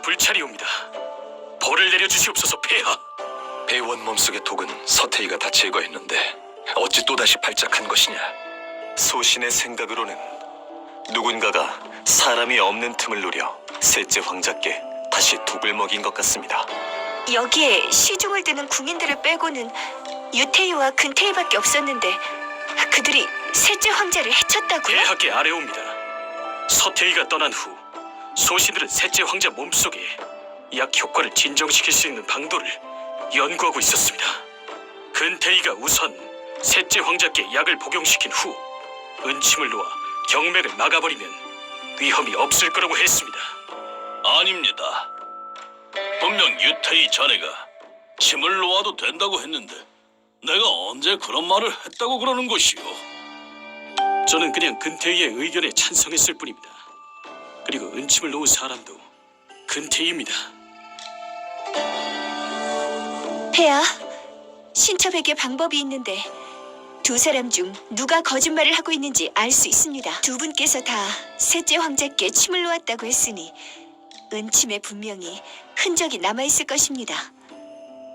불찰이옵니다. 벌을 내려주시옵소서. 폐하. 배원 몸속의 독은 서태이가 다 제거했는데 어찌 또다시 발작한 것이냐? 소신의 생각으로는 누군가가 사람이 없는 틈을 노려 셋째 황자께 다시 독을 먹인 것 같습니다. 여기에 시중을 드는 궁인들을 빼고는 유태희와 근태희밖에 없었는데 그들이 셋째 황자를 해쳤다고요? 폐하께 아뢰옵니다. 서태희가 떠난 후 소신들은 셋째 황자 몸속에 약 효과를 진정시킬 수 있는 방도를 연구하고 있었습니다. 근태희가 우선 셋째 황자께 약을 복용시킨 후 은침을 놓아 경맥을 막아버리면 위험이 없을 거라고 했습니다. 아닙니다. 분명 유태희 자네가 침을 놓아도 된다고 했는데 내가 언제 그런 말을 했다고 그러는 것이오? 저는 그냥 근태희의 의견에 찬성했을 뿐입니다. 그리고 은침을 놓은 사람도 근태희입니다. 폐하, 신첩에게 방법이 있는데 두 사람 중 누가 거짓말을 하고 있는지 알 수 있습니다. 두 분께서 다 셋째 황자께 침을 놓았다고 했으니 은침에 분명히 흔적이 남아있을 것입니다.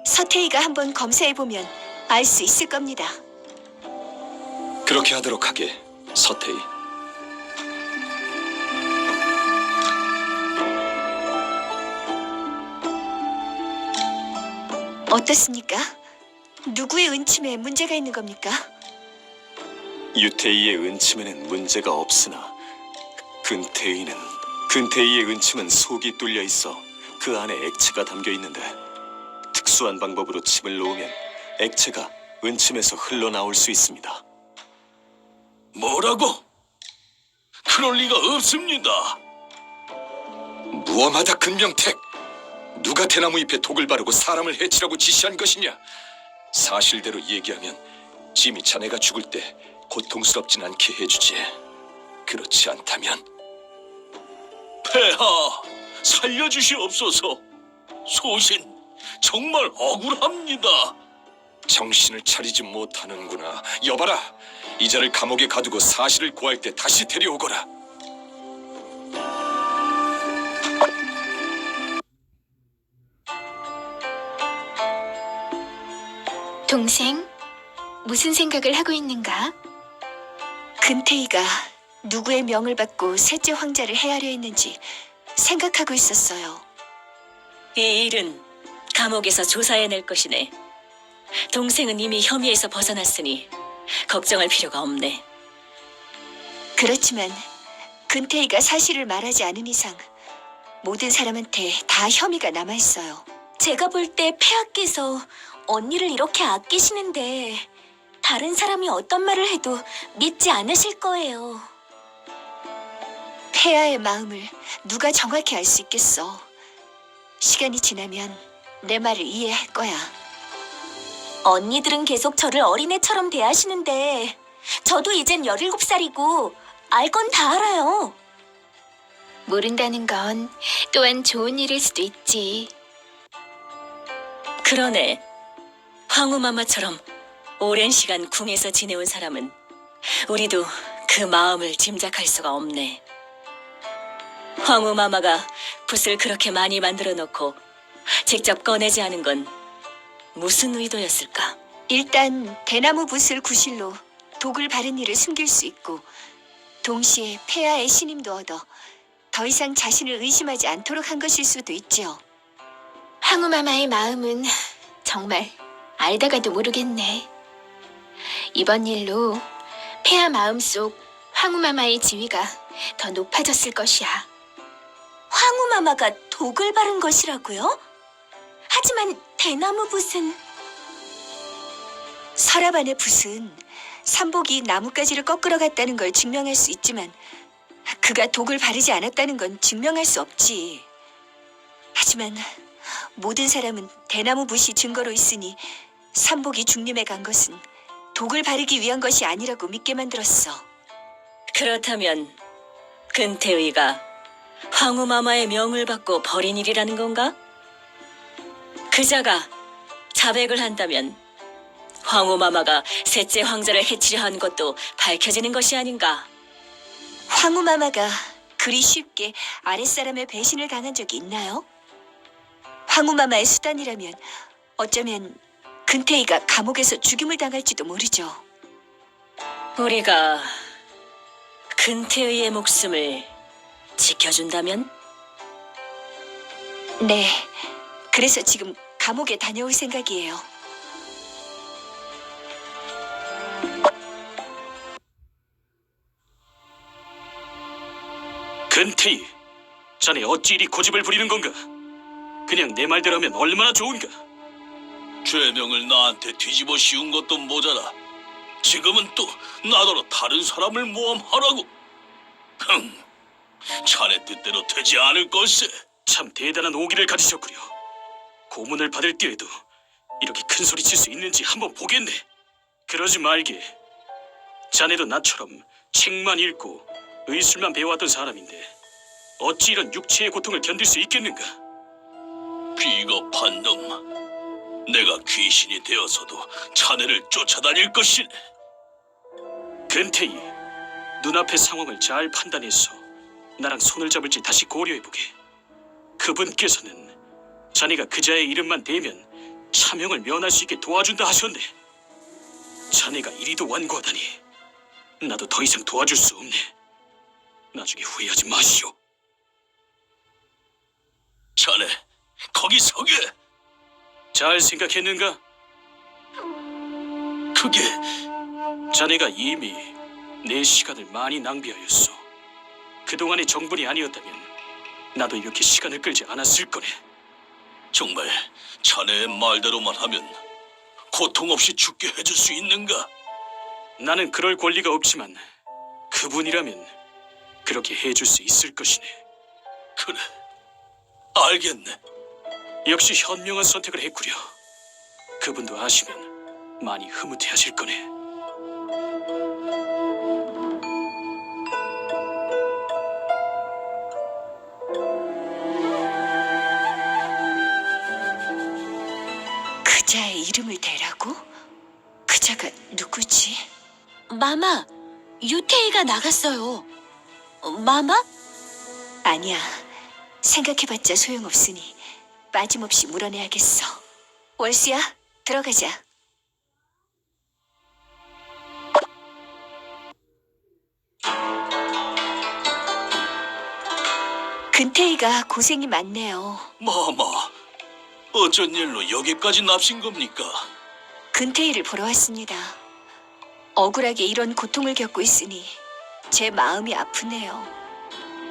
서태희가 한번 검사해보면 알 수 있을 겁니다. 그렇게 하도록 하게, 서태이. 어떻습니까? 누구의 은침에 문제가 있는 겁니까? 유태희의 은침에는 문제가 없으나 근태희의 은침은 속이 뚫려 있어 그 안에 액체가 담겨 있는데 특수한 방법으로 침을 놓으면 액체가 은침에서 흘러나올 수 있습니다. 뭐라고? 그럴 리가 없습니다. 무엄하다, 근명택. 누가 대나무 잎에 독을 바르고 사람을 해치라고 지시한 것이냐? 사실대로 얘기하면 짐이 자네가 죽을 때 고통스럽진 않게 해주지. 그렇지 않다면 폐하, 살려주시옵소서. 소신, 정말 억울합니다. 정신을 차리지 못하는구나. 여봐라, 이자를 감옥에 가두고 사실을 고할 때 다시 데려오거라. 동생, 무슨 생각을 하고 있는가? 근태희가 누구의 명을 받고 셋째 황자를 해하려 했는지 생각하고 있었어요. 이 일은 감옥에서 조사해낼 것이네. 동생은 이미 혐의에서 벗어났으니 걱정할 필요가 없네. 그렇지만 근태희가 사실을 말하지 않은 이상 모든 사람한테 다 혐의가 남아있어요. 제가 볼 때 폐하께서 언니를 이렇게 아끼시는데 다른 사람이 어떤 말을 해도 믿지 않으실 거예요. 폐하의 마음을 누가 정확히 알 수 있겠어. 시간이 지나면 내 말을 이해할 거야. 언니들은 계속 저를 어린애처럼 대하시는데 저도 이젠 17살이고 알 건 다 알아요. 모른다는 건 또한 좋은 일일 수도 있지. 그러네. 황후마마처럼 오랜 시간 궁에서 지내온 사람은 우리도 그 마음을 짐작할 수가 없네. 황후마마가 붓을 그렇게 많이 만들어 놓고 직접 꺼내지 않은 건 무슨 의도였을까? 일단 대나무 붓을 구실로 독을 바른 일을 숨길 수 있고 동시에 폐하의 신임도 얻어 더 이상 자신을 의심하지 않도록 한 것일 수도 있지요. 황후마마의 마음은 정말 알다가도 모르겠네. 이번 일로 폐하 마음속 황후마마의 지위가 더 높아졌을 것이야. 황후마마가 독을 바른 것이라고요? 하지만 대나무 붓은... 서랍 안의 붓은 삼복이 나뭇가지를 꺾으러 갔다는 걸 증명할 수 있지만 그가 독을 바르지 않았다는 건 증명할 수 없지. 하지만 모든 사람은 대나무 붓이 증거로 있으니 삼복이 중림에 간 것은 독을 바르기 위한 것이 아니라고 믿게 만들었어. 그렇다면 근태의가 황후마마의 명을 받고 벌인 일이라는 건가? 그자가 자백을 한다면 황후마마가 셋째 황자를 해치려 한 것도 밝혀지는 것이 아닌가? 황후마마가 그리 쉽게 아랫사람의 배신을 당한 적이 있나요? 황후마마의 수단이라면 어쩌면 근태희가 감옥에서 죽임을 당할지도 모르죠. 우리가 근태의의 목숨을 지켜준다면? 네, 그래서 지금 감옥에 다녀올 생각이에요. 근태희, 자네 어찌 이리 고집을 부리는 건가? 그냥 내 말대로 하면 얼마나 좋은가? 죄명을 나한테 뒤집어 씌운 것도 모자라 지금은 또 나더러 다른 사람을 모함하라고. 흥, 자네 뜻대로 되지 않을 걸세. 참 대단한 오기를 가지셨구려. 고문을 받을 때에도 이렇게 큰 소리 칠 수 있는지 한번 보겠네. 그러지 말게. 자네도 나처럼 책만 읽고 의술만 배워왔던 사람인데 어찌 이런 육체의 고통을 견딜 수 있겠는가? 비겁한 놈. 내가 귀신이 되어서도 자네를 쫓아다닐 것이네. 근태희, 눈앞의 상황을 잘 판단해서 나랑 손을 잡을지 다시 고려해보게. 그분께서는 자네가 그자의 이름만 대면 차명을 면할 수 있게 도와준다 하셨네. 자네가 이리도 완고하다니 나도 더 이상 도와줄 수 없네. 나중에 후회하지 마시오. 자네, 거기 서게. 잘 생각했는가? 그게 자네가 이미 내 시간을 많이 낭비하였소. 그동안의 정분이 아니었다면 나도 이렇게 시간을 끌지 않았을 거네. 정말 자네의 말대로만 하면 고통 없이 죽게 해줄 수 있는가? 나는 그럴 권리가 없지만 그분이라면 그렇게 해줄 수 있을 것이네. 그래, 알겠네. 역시 현명한 선택을 했구려. 그분도 아시면 많이 흐뭇해하실 거네. 그자의 이름을 대라고? 그자가 누구지? 마마, 유태희가 나갔어요. 마마? 아니야. 생각해봤자 소용없으니 빠짐없이 물어내야겠어. 월수야, 들어가자. 근태희가 고생이 많네요. 마마, 어쩐 일로 여기까지 납신 겁니까? 근태희를 보러 왔습니다. 억울하게 이런 고통을 겪고 있으니 제 마음이 아프네요.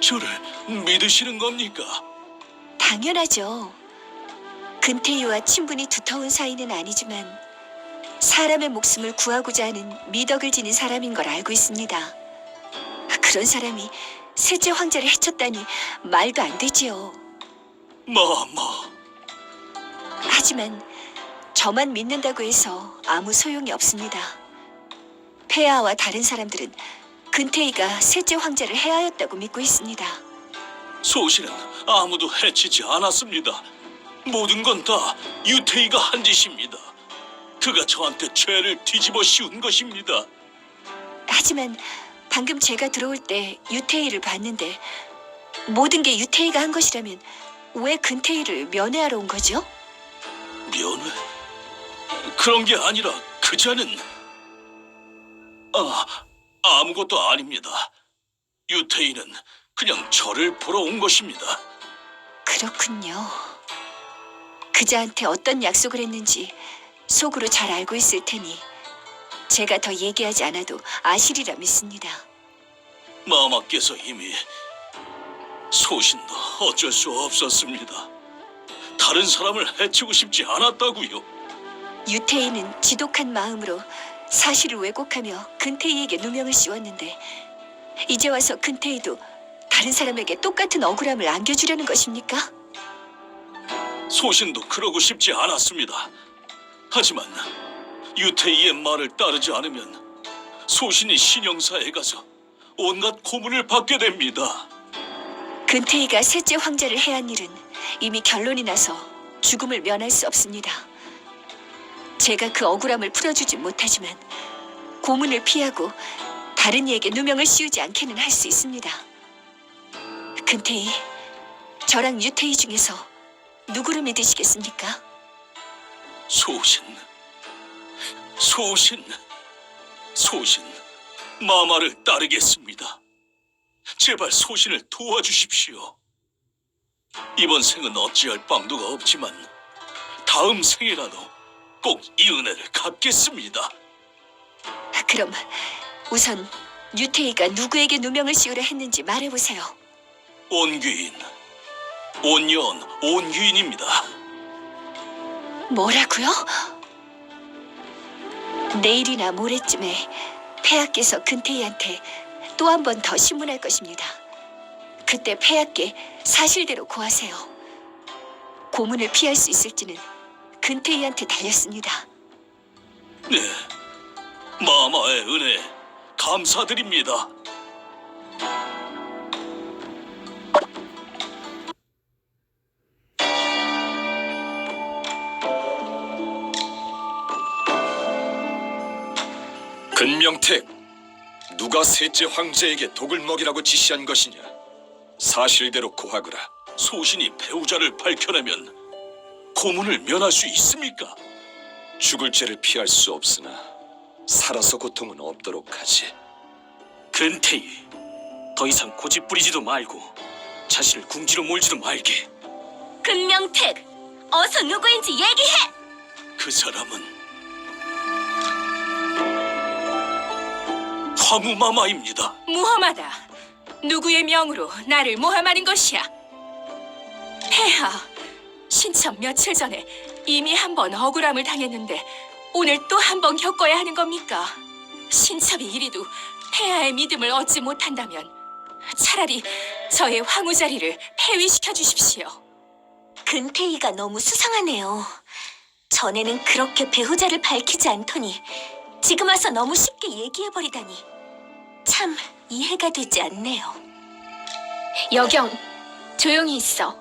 저를 믿으시는 겁니까? 당연하죠. 근태희와 친분이 두터운 사이는 아니지만 사람의 목숨을 구하고자 하는 미덕을 지닌 사람인 걸 알고 있습니다. 그런 사람이 셋째 황자를 해쳤다니 말도 안 되지요. 마마, 하지만 저만 믿는다고 해서 아무 소용이 없습니다. 폐하와 다른 사람들은 근태희가 셋째 황자를 해하였다고 믿고 있습니다. 소신은 아무도 해치지 않았습니다. 모든 건 다 유태희가 한 짓입니다. 그가 저한테 죄를 뒤집어 씌운 것입니다. 하지만 방금 제가 들어올 때 유태희를 봤는데 모든 게 유태희가 한 것이라면 왜 근태희를 면회하러 온 거죠? 면회? 그런 게 아니라 그자는 아무것도 아닙니다. 유태희는 그냥 저를 보러 온 것입니다. 그렇군요. 그자한테 어떤 약속을 했는지 속으로 잘 알고 있을 테니 제가 더 얘기하지 않아도 아시리라 믿습니다. 마마께서 이미 소신도 어쩔 수 없었습니다. 다른 사람을 해치고 싶지 않았다고요. 유태희는 지독한 마음으로 사실을 왜곡하며 근태희에게 누명을 씌웠는데 이제 와서 근태희도 다른 사람에게 똑같은 억울함을 안겨주려는 것입니까? 소신도 그러고 싶지 않았습니다. 하지만 유태희의 말을 따르지 않으면 소신이 신영사에 가서 온갖 고문을 받게 됩니다. 근태희가 셋째 황자를 해한 일은 이미 결론이 나서 죽음을 면할 수 없습니다. 제가 그 억울함을 풀어주지 못하지만 고문을 피하고 다른 이에게 누명을 씌우지 않게는 할 수 있습니다. 근태희, 저랑 유태희 중에서 누구를 믿으시겠습니까? 소신, 마마를 따르겠습니다. 제발 소신을 도와주십시오. 이번 생은 어찌할 방도가 없지만 다음 생이라도 꼭 이 은혜를 갚겠습니다. 그럼 우선 유태희가 누구에게 누명을 씌우려 했는지 말해보세요. 온귀인, 온귀인입니다. 뭐라고요? 내일이나 모레쯤에 폐하께서 근태희한테 또 한 번 더 신문할 것입니다. 그때 폐하께 사실대로 고하세요. 고문을 피할 수 있을지는 근태희한테 달렸습니다. 네, 마마의 은혜 감사드립니다. 근명택, 누가 셋째 황제에게 독을 먹이라고 지시한 것이냐? 사실대로 고하거라. 소신이 배우자를 밝혀내면 고문을 면할 수 있습니까? 죽을 죄를 피할 수 없으나 살아서 고통은 없도록 하지. 근태희, 더 이상 고집 부리지도 말고 자신을 궁지로 몰지도 말게. 근명택, 어서 누구인지 얘기해! 그 사람은 황후마마입니다. 무엄하다. 누구의 명으로 나를 모함하는 것이야? 폐하, 신첩 며칠 전에 이미 한 번 억울함을 당했는데 오늘 또 한 번 겪어야 하는 겁니까? 신첩이 이리도 폐하의 믿음을 얻지 못한다면 차라리 저의 황후 자리를 폐위시켜 주십시오. 근태희가 너무 수상하네요. 전에는 그렇게 배우자를 밝히지 않더니 지금 와서 너무 쉽게 얘기해버리다니 참 이해가 되지 않네요. 여경, 조용히 있어.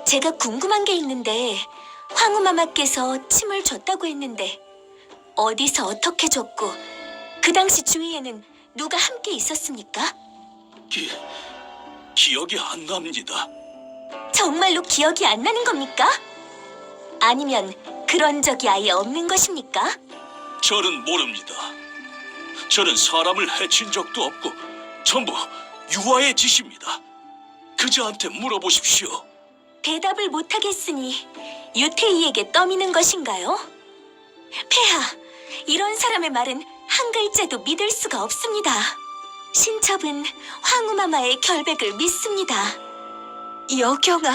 제가 궁금한 게 있는데 황후마마께서 침을 줬다고 했는데 어디서 어떻게 줬고 그 당시 주위에는 누가 함께 있었습니까? 기억이 안 납니다. 정말로 기억이 안 나는 겁니까? 아니면 그런 적이 아예 없는 것입니까? 저는 모릅니다. 저는 사람을 해친 적도 없고 전부 유아의 짓입니다. 그자한테 물어보십시오. 대답을 못하겠으니 유태희에게 떠미는 것인가요? 폐하, 이런 사람의 말은 한 글자도 믿을 수가 없습니다. 신첩은 황후마마의 결백을 믿습니다. 여경아,